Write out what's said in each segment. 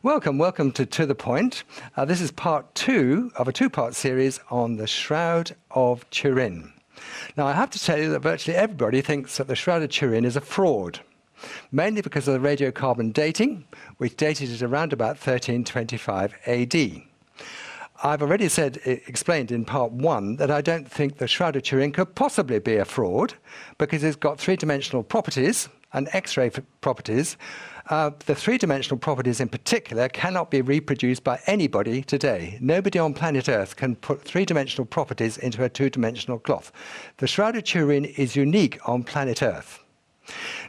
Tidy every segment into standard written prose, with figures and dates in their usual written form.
Welcome to The Point. This is part 2 of a two-part series on the Shroud of Turin. Now, I have to tell you that virtually everybody thinks that the Shroud of Turin is a fraud, mainly because of the radiocarbon dating, which dated it around about 1325 AD. I've already explained in part 1 that I don't think the Shroud of Turin could possibly be a fraud because it's got three-dimensional properties and X-ray properties. The three-dimensional properties in particular cannot be reproduced by anybody today. Nobody on planet Earth can put three-dimensional properties into a two-dimensional cloth. The Shroud of Turin is unique on planet Earth.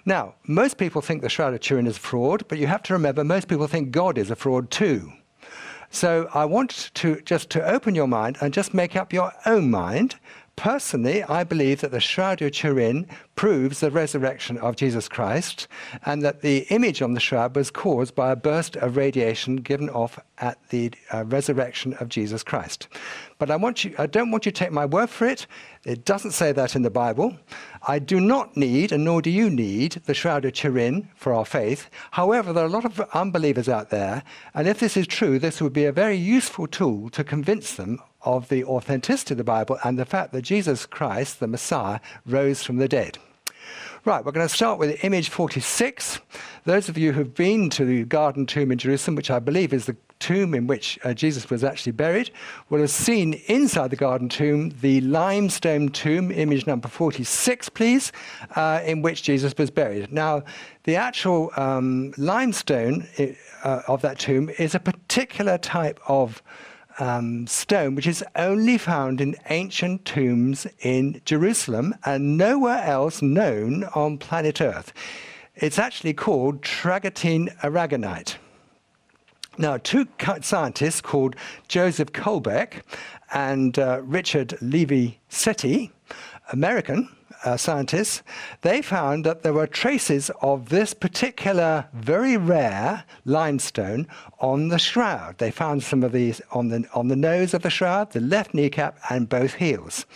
Now, most people think the Shroud of Turin is a fraud, but you have to remember most people think God is a fraud too. So I want to open your mind and just make up your own mind. Personally, I believe that the Shroud of Turin proves the resurrection of Jesus Christ and that the image on the shroud was caused by a burst of radiation given off at the resurrection of Jesus Christ. But I don't want you to take my word for it. It doesn't say that in the Bible. I do not need, and nor do you need, the Shroud of Turin for our faith. However, there are a lot of unbelievers out there, and if this is true, this would be a very useful tool to convince them of the authenticity of the Bible and the fact that Jesus Christ, the Messiah, rose from the dead. Right, we're going to start with image 46. Those of you who've been to the Garden Tomb in Jerusalem, which I believe is the tomb in which Jesus was actually buried, will have seen inside the Garden Tomb the limestone tomb, image number 46, please, in which Jesus was buried. Now, the actual limestone of that tomb is a particular type of stone which is only found in ancient tombs in Jerusalem and nowhere else known on planet Earth. It's actually called travertine aragonite. Now, two scientists called Joseph Colbeck and Richard Levi-Setti, American scientists, they found that there were traces of this particular very rare limestone on the shroud. They found some of these on the nose of the shroud, the left kneecap, and both heels.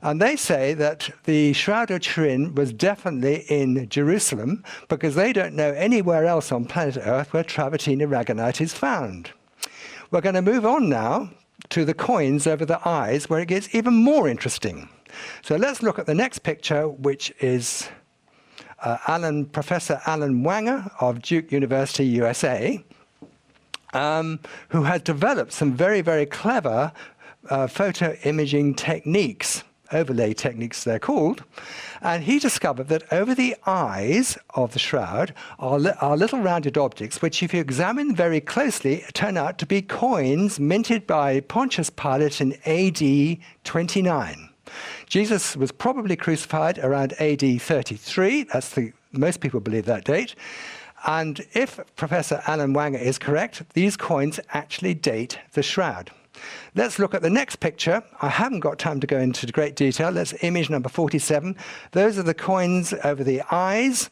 And they say that the Shroud of Turin was definitely in Jerusalem because they don't know anywhere else on planet Earth where travertine aragonite is found. We're going to move on now to the coins over the eyes, where it gets even more interesting. So let's look at the next picture, which is Professor Alan Wanger of Duke University, USA, who has developed some very, very clever photo imaging techniques, overlay techniques they're called, and he discovered that over the eyes of the shroud are little rounded objects which, if you examine very closely, turn out to be coins minted by Pontius Pilate in AD 29. Jesus was probably crucified around AD 33. Most people believe that date. And if Professor Alan Wanger is correct, these coins actually date the shroud. Let's look at the next picture. I haven't got time to go into great detail. That's image number 47. Those are the coins over the eyes.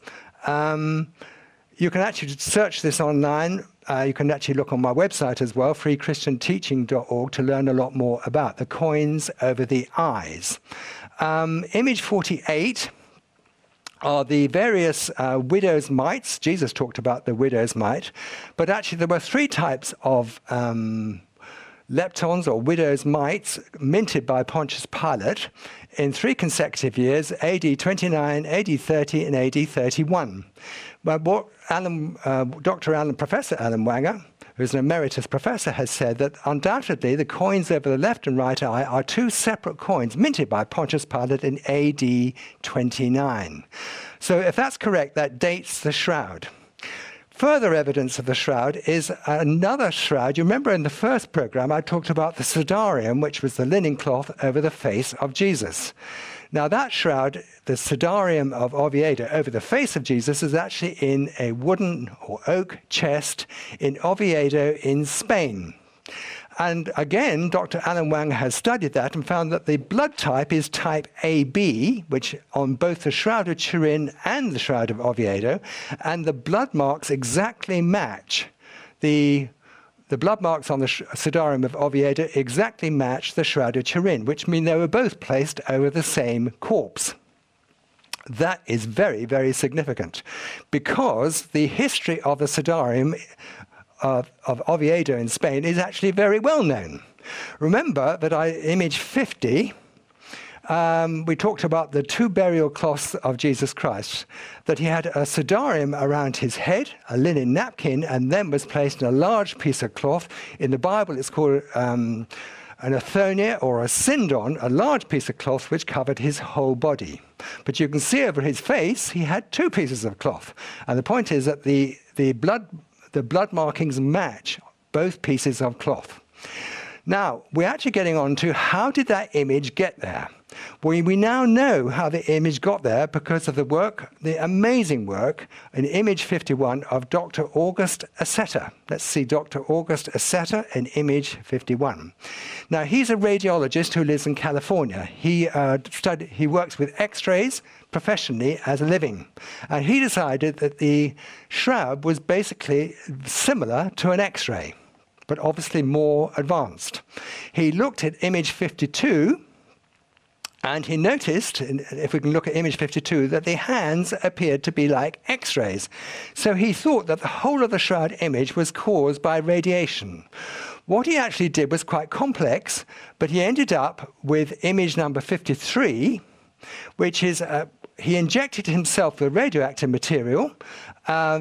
You can actually search this online. You can actually look on my website as well, freechristianteaching.org, to learn a lot more about the coins over the eyes. Image 48 are the various widow's mites. Jesus talked about the widow's mite, but actually there were three types of leptons or widow's mites minted by Pontius Pilate in 3 consecutive years, AD 29, AD 30, and AD 31. But what Professor Alan Wanger, who's an emeritus professor, has said that undoubtedly the coins over the left and right eye are 2 separate coins minted by Pontius Pilate in AD 29. So if that's correct, that dates the shroud. Further evidence of the shroud is another shroud. You remember in the first program I talked about the sudarium, which was the linen cloth over the face of Jesus. Now that shroud, the sudarium of Oviedo over the face of Jesus, is actually in a wooden or oak chest in Oviedo in Spain. And again, Dr. Alan Wanger has studied that and found that the blood type is type AB, which on both the Shroud of Turin and the Shroud of Oviedo, and the blood marks exactly match the blood marks on the sudarium of Oviedo exactly match the Shroud of Turin, which means they were both placed over the same corpse. That is very, very significant because the history of the sudarium of Oviedo in Spain is actually very well known. Remember that image 50, we talked about the 2 burial cloths of Jesus Christ, that he had a sudarium around his head, a linen napkin, and then was placed in a large piece of cloth. In the Bible, it's called an athonia or a sindon, a large piece of cloth which covered his whole body. But you can see over his face, he had 2 pieces of cloth. And the point is that the blood markings match both pieces of cloth. Now, we're actually getting on to how did that image get there? Well, we now know how the image got there because of the amazing work in image 51 of Dr. August Aceta. Let's see Dr. August Aceta in image 51. Now, he's a radiologist who lives in California. He works with X-rays professionally as a living. And he decided that the shroud was basically similar to an X-ray, but obviously more advanced. He looked at image 52, and he noticed, if we can look at image 52, that the hands appeared to be like X-rays. So he thought that the whole of the shroud image was caused by radiation. What he actually did was quite complex, but he ended up with image number 53, which is he injected himself with radioactive material,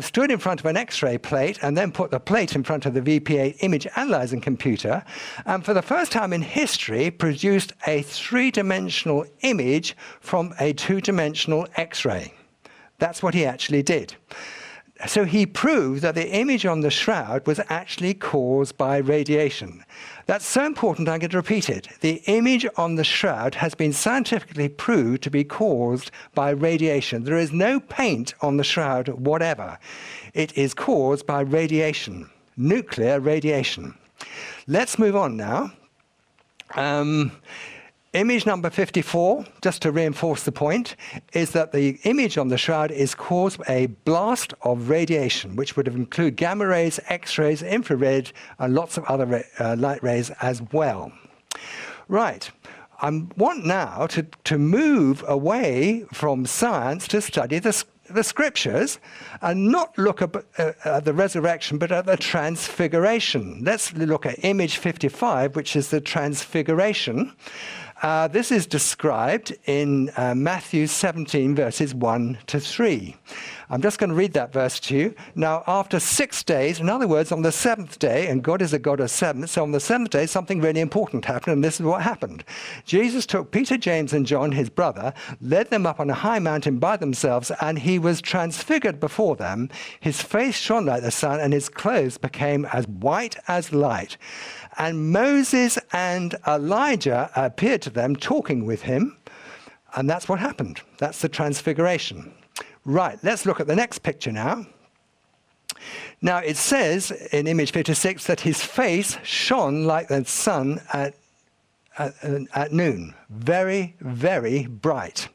stood in front of an X-ray plate, and then put the plate in front of the VPA image analyzing computer, and for the first time in history produced a 3-dimensional image from a 2-dimensional X-ray. That's what he actually did. So he proved that the image on the shroud was actually caused by radiation. That's so important, I'm going to repeat it. The image on the shroud has been scientifically proved to be caused by radiation. There is no paint on the shroud whatever. It is caused by radiation, nuclear radiation. Let's move on now. Image number 54, just to reinforce the point, is that the image on the shroud is caused by a blast of radiation, which would include gamma rays, X-rays, infrared, and lots of other light rays as well. Right. I want now to move away from science to study the scriptures and not look at the resurrection, but at the transfiguration. Let's look at image 55, which is the transfiguration. This is described in Matthew 17, verses 1 to 3. I'm just going to read that verse to you. Now, after 6 days, in other words, on the 7th day, and God is a God of 7, so on the 7th day, something really important happened, and this is what happened. Jesus took Peter, James, and John, his brother, led them up on a high mountain by themselves, and he was transfigured before them. His face shone like the sun, and his clothes became as white as light. And Moses and Elijah appeared to them, talking with him. And that's what happened. That's the transfiguration. Right, let's look at the next picture now. Now, it says in image 56 that his face shone like the sun at noon. Very, very bright.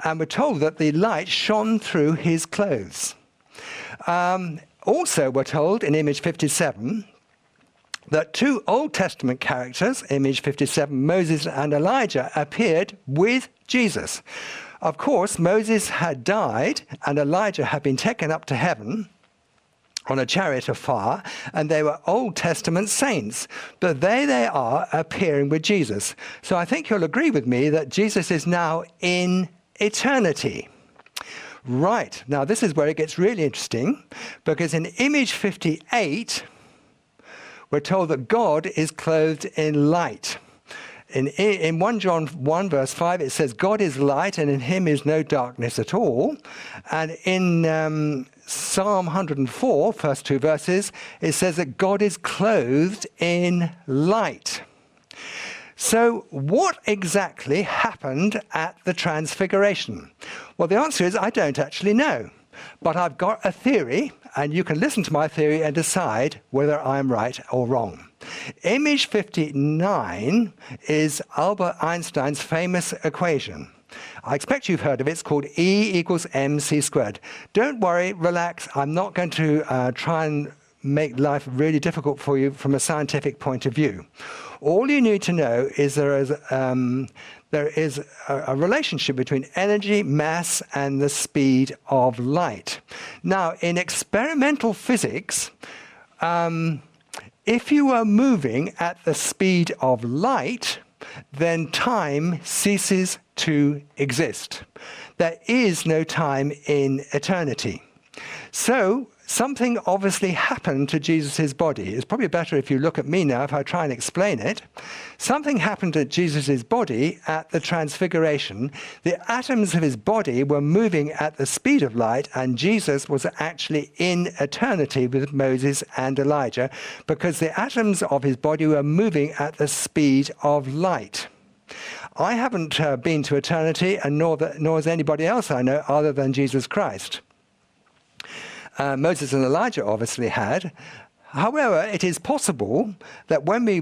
And we're told that the light shone through his clothes. Also, we're told in image 57 that 2 Old Testament characters, image 57, Moses and Elijah, appeared with Jesus. Of course, Moses had died and Elijah had been taken up to heaven on a chariot of fire, and they were Old Testament saints. But there they are appearing with Jesus. So I think you'll agree with me that Jesus is now in eternity. Right, now this is where it gets really interesting, because in image 58, we're told that God is clothed in light. In 1 John 1, verse 5, it says, God is light, and in him is no darkness at all. And in Psalm 104, first 2 verses, it says that God is clothed in light. So what exactly happened at the Transfiguration? Well, the answer is I don't actually know. But I've got a theory, and you can listen to my theory and decide whether I'm right or wrong. Image 59 is Albert Einstein's famous equation. I expect you've heard of it. It's called E = mc squared. Don't worry, relax. I'm not going to try and make life really difficult for you from a scientific point of view. All you need to know is there is a relationship between energy, mass, and the speed of light. Now, in experimental physics, if you are moving at the speed of light, then time ceases to exist. There is no time in eternity. So something obviously happened to Jesus' body. It's probably better if you look at me now if I try and explain it. Something happened to Jesus' body at the transfiguration. The atoms of his body were moving at the speed of light, and Jesus was actually in eternity with Moses and Elijah because the atoms of his body were moving at the speed of light. I haven't been to eternity, and nor has anybody else I know other than Jesus Christ. Moses and Elijah obviously had. However, it is possible that when we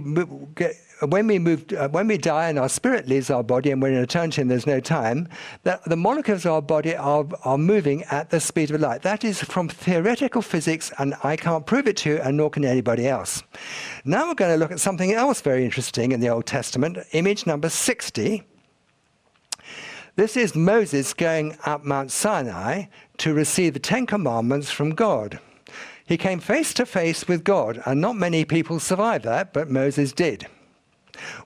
die and our spirit leaves our body and we're in eternity and there's no time, that the molecules of our body are moving at the speed of light. That is from theoretical physics, and I can't prove it to you, and nor can anybody else. Now we're going to look at something else very interesting in the Old Testament, image number 60. This is Moses going up Mount Sinai to receive the Ten Commandments from God. He came face to face with God, and not many people survived that, but Moses did.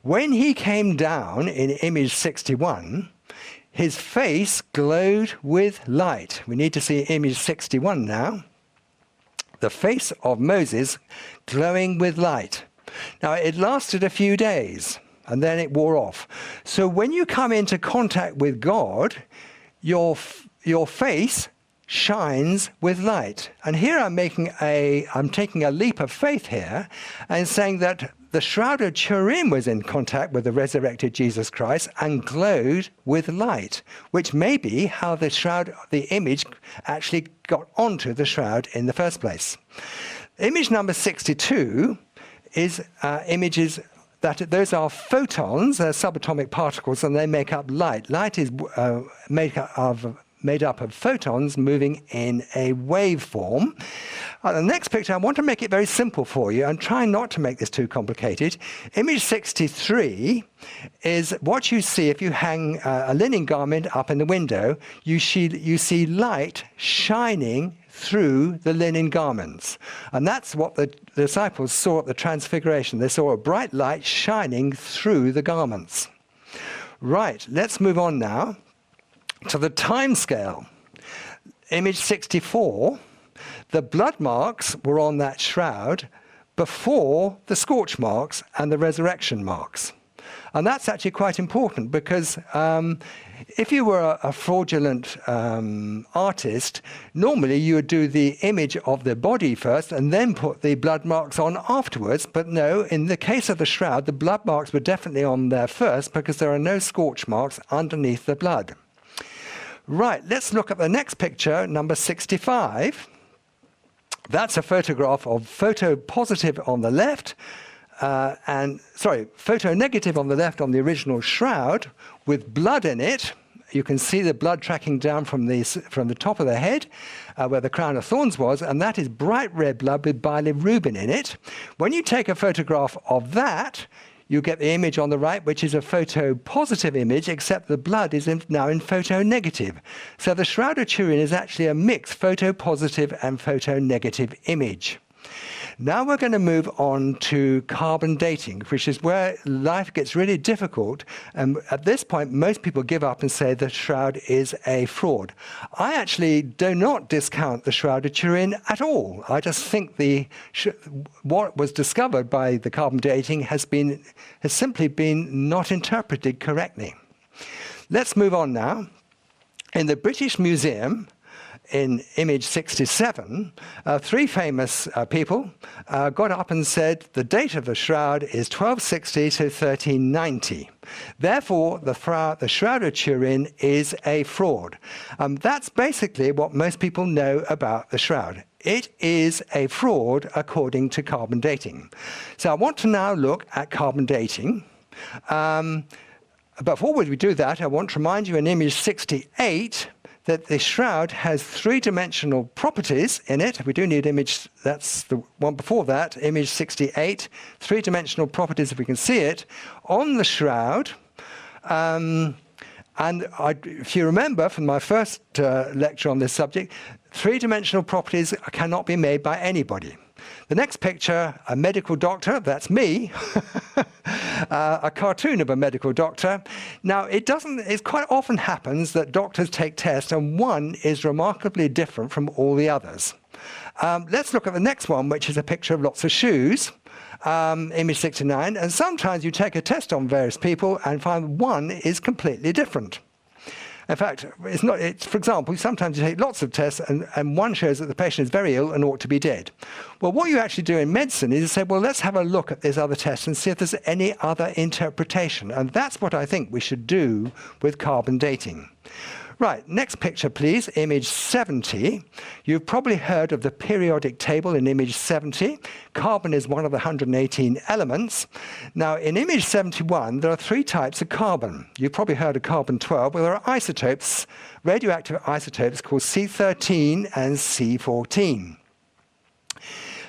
When he came down in image 61, his face glowed with light. We need to see image 61 now. The face of Moses glowing with light. Now, it lasted a few days, and then it wore off. So when you come into contact with God, your face shines with light. And here I'm taking a leap of faith here and saying that the Shroud of Turin was in contact with the resurrected Jesus Christ and glowed with light, which may be how the image actually got onto the shroud in the first place. Image number 62 is images those are photons, they're subatomic particles, and they make up light. Light is made up of photons moving in a waveform. The next picture, I want to make it very simple for you and try not to make this too complicated. Image 63 is what you see if you hang a linen garment up in the window. You see light shining through the linen garments. And that's what the disciples saw at the Transfiguration. They saw a bright light shining through the garments. Right, let's move on now to the time scale. Image 64, the blood marks were on that shroud before the scorch marks and the resurrection marks. And that's actually quite important because if you were a fraudulent artist, normally you would do the image of the body first and then put the blood marks on afterwards. But no, in the case of the shroud, the blood marks were definitely on there first because there are no scorch marks underneath the blood. Right, let's look at the next picture, number 65. That's a photograph of photo-positive on the left, photo-negative on the left on the original shroud with blood in it. You can see the blood tracking down from the top of the head where the crown of thorns was, and that is bright red blood with bilirubin in it. When you take a photograph of that, you get the image on the right, which is a photo-positive image, except the blood is now in photo-negative. So the Shroud of Turin is actually a mixed photo-positive and photo-negative image. Now we're going to move on to carbon dating, which is where life gets really difficult. And at this point, most people give up and say the shroud is a fraud. I actually do not discount the Shroud of Turin at all. I just think what was discovered by the carbon dating has simply been not interpreted correctly. Let's move on now. In the British Museum, in image 67, three famous people got up and said the date of the shroud is 1260 to 1390. Therefore, the Shroud of Turin is a fraud. That's basically what most people know about the shroud. It is a fraud according to carbon dating. So I want to now look at carbon dating. But before we do that, I want to remind you in image 68 that the shroud has three-dimensional properties in it. We do need image, that's the one before that, image 68, three-dimensional properties, if we can see it, on the shroud. If you remember from my first lecture on this subject, three-dimensional properties cannot be made by anybody. The next picture, a medical doctor, that's me, a cartoon of a medical doctor. Now, it quite often happens that doctors take tests and one is remarkably different from all the others. Let's look at the next one, which is a picture of lots of shoes, image 69, and sometimes you take a test on various people and find one is completely different. In fact, for example, sometimes you take lots of tests and one shows that the patient is very ill and ought to be dead. Well, what you actually do in medicine is you say, well, let's have a look at these other tests and see if there's any other interpretation. And that's what I think we should do with carbon dating. Right, next picture, please, image 70. You've probably heard of the periodic table in image 70. Carbon is one of the 118 elements. Now, in image 71, there are 3 types of carbon. You've probably heard of carbon-12, where there are isotopes, radioactive isotopes called C13 and C14.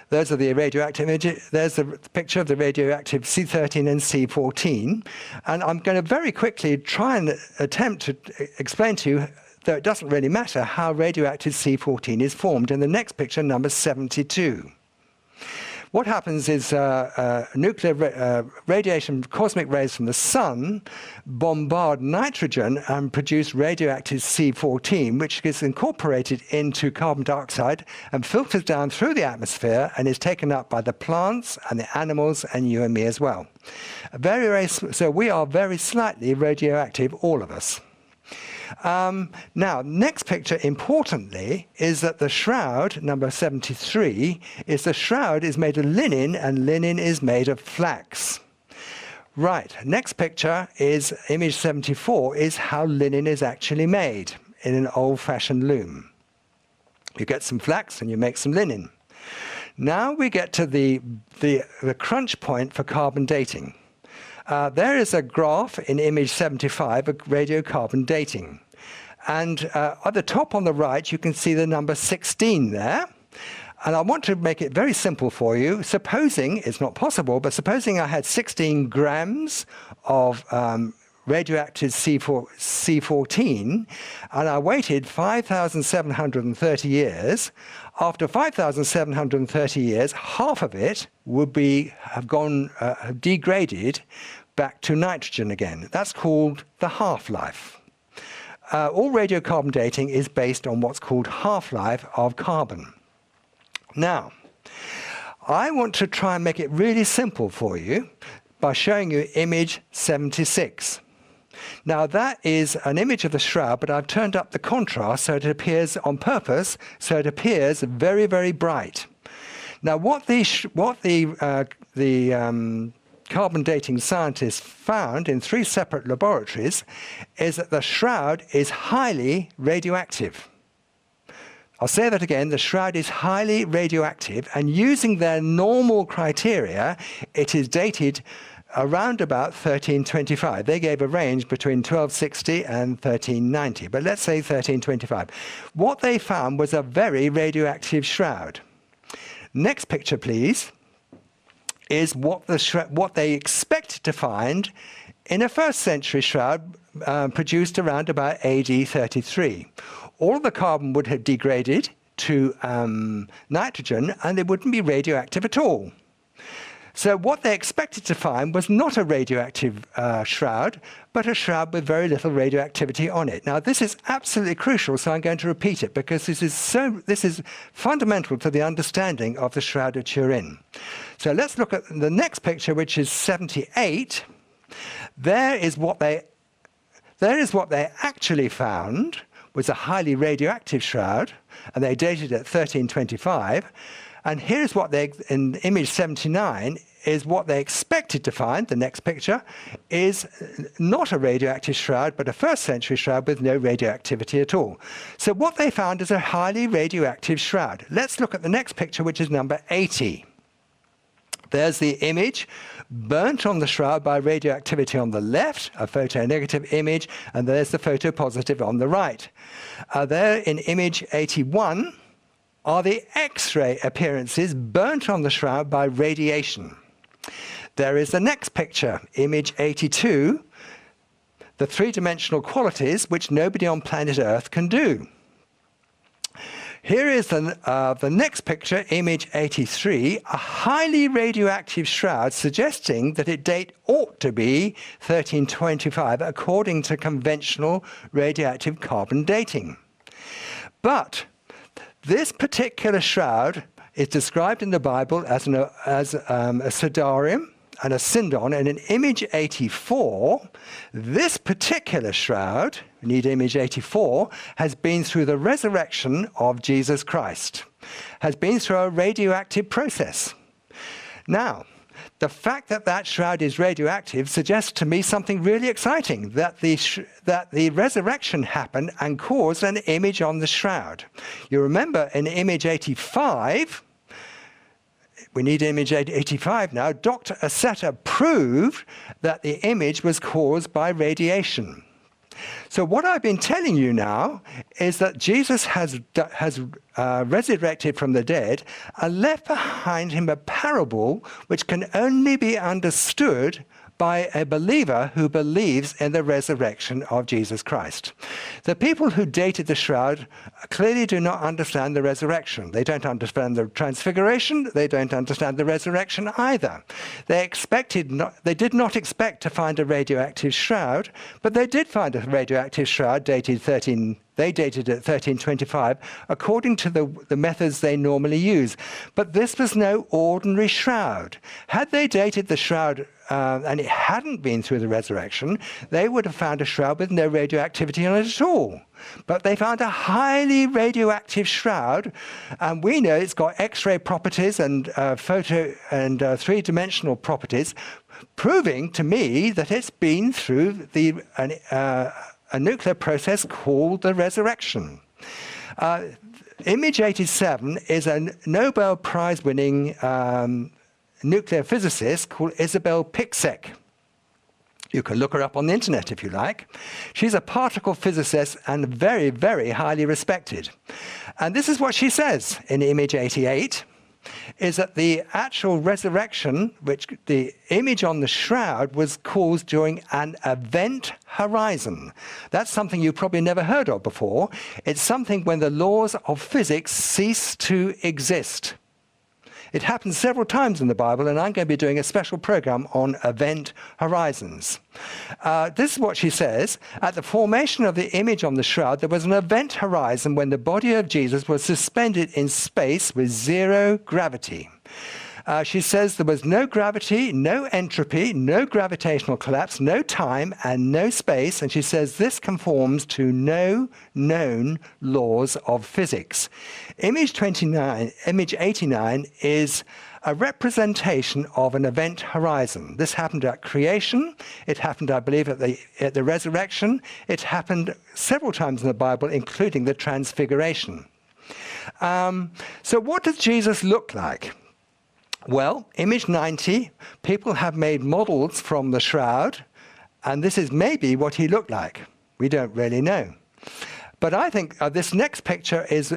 Those are the radioactive images. There's the picture of the radioactive C13 and C14. And I'm going to very quickly try and attempt to explain to you that it doesn't really matter how radioactive C14 is formed in the next picture, number 72. What happens is nuclear radiation, cosmic rays from the sun, bombard nitrogen and produce radioactive C14, which gets incorporated into carbon dioxide and filters down through the atmosphere and is taken up by the plants and the animals and you and me as well. So we are very slightly radioactive, all of us. Now, next picture, importantly, is that the shroud, number 73, the shroud is made of linen, and linen is made of flax. Right, next picture is image 74, is how linen is actually made in an old-fashioned loom. You get some flax and you make some linen. Now we get to the crunch point for carbon dating. There is a graph in image 75 of radiocarbon dating. And at the top on the right, you can see the number 16 there. And I want to make it very simple for you. Supposing, it's not possible, but supposing I had 16 grams of radioactive C14, and I waited 5,730 years. After 5,730 years, half of it would have degraded back to nitrogen again. That's called the half-life. All radiocarbon dating is based on what's called half-life of carbon. Now, I want to try and make it really simple for you by showing you image 76. Now, that is an image of the shroud, but I've turned up the contrast so it appears on purpose, so it appears very, very bright. Now, what the carbon dating scientists found in 3 separate laboratories is that the shroud is highly radioactive. I'll say that again, the shroud is highly radioactive, and using their normal criteria, it is dated around about 1325. They gave a range between 1260 and 1390, but let's say 1325. What they found was a very radioactive shroud. Next picture, please, is what they expected to find in a first-century shroud produced around about AD 33. All the carbon would have degraded to nitrogen, and it wouldn't be radioactive at all. So what they expected to find was not a radioactive shroud, but a shroud with very little radioactivity on it. Now, this is absolutely crucial, so I'm going to repeat it, because this is fundamental to the understanding of the Shroud of Turin. So let's look at the next picture, which is 78. There is what they actually found was a highly radioactive shroud, and they dated at 1325. And here's what in image 79, is what they expected to find. The next picture is not a radioactive shroud, but a first-century shroud with no radioactivity at all. So what they found is a highly radioactive shroud. Let's look at the next picture, which is number 80. There's the image burnt on the shroud by radioactivity on the left, a photonegative image, and there's the photopositive on the right. There in image 81, are the X-ray appearances burnt on the shroud by radiation. There is the next picture, image 82, the 3-dimensional qualities which nobody on planet Earth can do. Here is the next picture, image 83, a highly radioactive shroud suggesting that its date ought to be 1325 according to conventional radioactive carbon dating. But this particular shroud is described in the Bible as a sidarium and a syndon, and in image 84, this particular shroud, we need image 84, has been through the resurrection of Jesus Christ, has been through a radioactive process. Now, the fact that that shroud is radioactive suggests to me something really exciting, that the resurrection happened and caused an image on the shroud. You remember in image 85, we need image 85 now, Dr. Aceta proved that the image was caused by radiation. So what I've been telling you now is that Jesus has resurrected from the dead and left behind him a parable which can only be understood by a believer who believes in the resurrection of Jesus Christ. The people who dated the shroud clearly do not understand the resurrection. They don't understand the transfiguration. They don't understand the resurrection either. They did not expect to find a radioactive shroud, but they did find a radioactive shroud dated at 1325, according to the methods they normally use. But this was no ordinary shroud. Had they dated the shroud and it hadn't been through the resurrection, they would have found a shroud with no radioactivity on it at all. But they found a highly radioactive shroud, and we know it's got X-ray properties and photo and three-dimensional properties, proving to me that it's been through a nuclear process called the resurrection. Image 87 is a Nobel Prize-winning nuclear physicist called Isabel Picek. You can look her up on the internet if you like. She's a particle physicist and very, very highly respected. And this is what she says in image 88, is that the actual resurrection, which the image on the shroud, was caused during an event horizon. That's something you've probably never heard of before. It's something when the laws of physics cease to exist. It happens several times in the Bible, and I'm going to be doing a special program on event horizons. This is what she says. At the formation of the image on the shroud, there was an event horizon when the body of Jesus was suspended in space with zero gravity. She says there was no gravity, no entropy, no gravitational collapse, no time, and no space. And she says this conforms to no known laws of physics. Image 89 is a representation of an event horizon. This happened at creation. It happened, I believe, at the resurrection. It happened several times in the Bible, including the transfiguration. So what does Jesus look like? Well, image 90, people have made models from the shroud, and this is maybe what he looked like. We don't really know. But I think this next picture is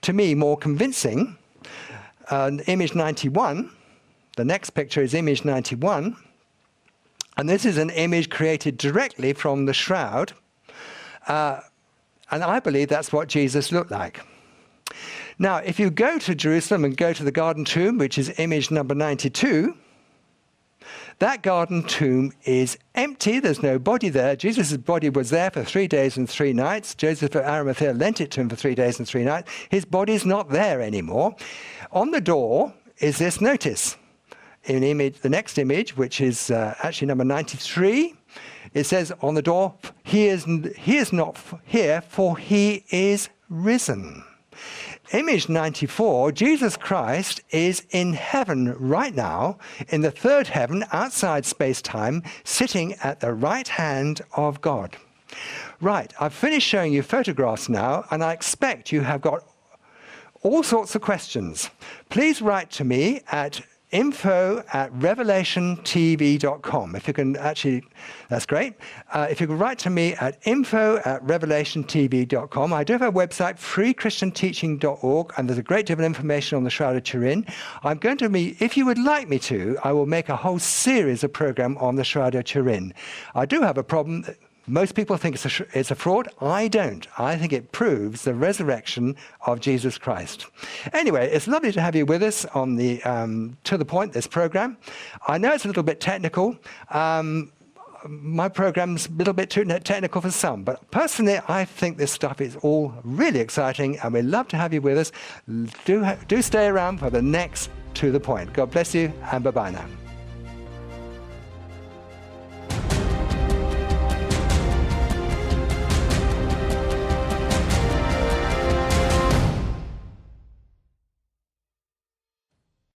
to me, more convincing. Image 91, the next picture is image 91, and this is an image created directly from the shroud, and I believe that's what Jesus looked like. Now, if you go to Jerusalem and go to the garden tomb, which is image number 92, that garden tomb is empty. There's no body there. Jesus' body was there for 3 days and 3 nights. Joseph of Arimathea lent it to him for 3 days and 3 nights. His body's not there anymore. On the door is this notice. In the next image, which is actually number 93, it says on the door, he is not here, for he is risen. Image 94, Jesus Christ is in heaven right now, in the third heaven, outside space-time, sitting at the right hand of God. Right, I've finished showing you photographs now, and I expect you have got all sorts of questions. Please write to me at info@revelationtv.com. If you can actually, that's great. If you can write to me at info@revelationtv.com. I do have a website, freechristianteaching.org, and there's a great deal of information on the Shroud of Turin. I'm going to be, if you would like me to, I will make a whole series of program on the Shroud of Turin. I do have a problem Most people think it's a fraud. I don't. I think it proves the resurrection of Jesus Christ. Anyway, it's lovely to have you with us on the To The Point, this program. I know it's a little bit technical. My program's a little bit too technical for some, but personally, I think this stuff is all really exciting, and we'd love to have you with us. Do stay around for the next To The Point. God bless you, and bye-bye now.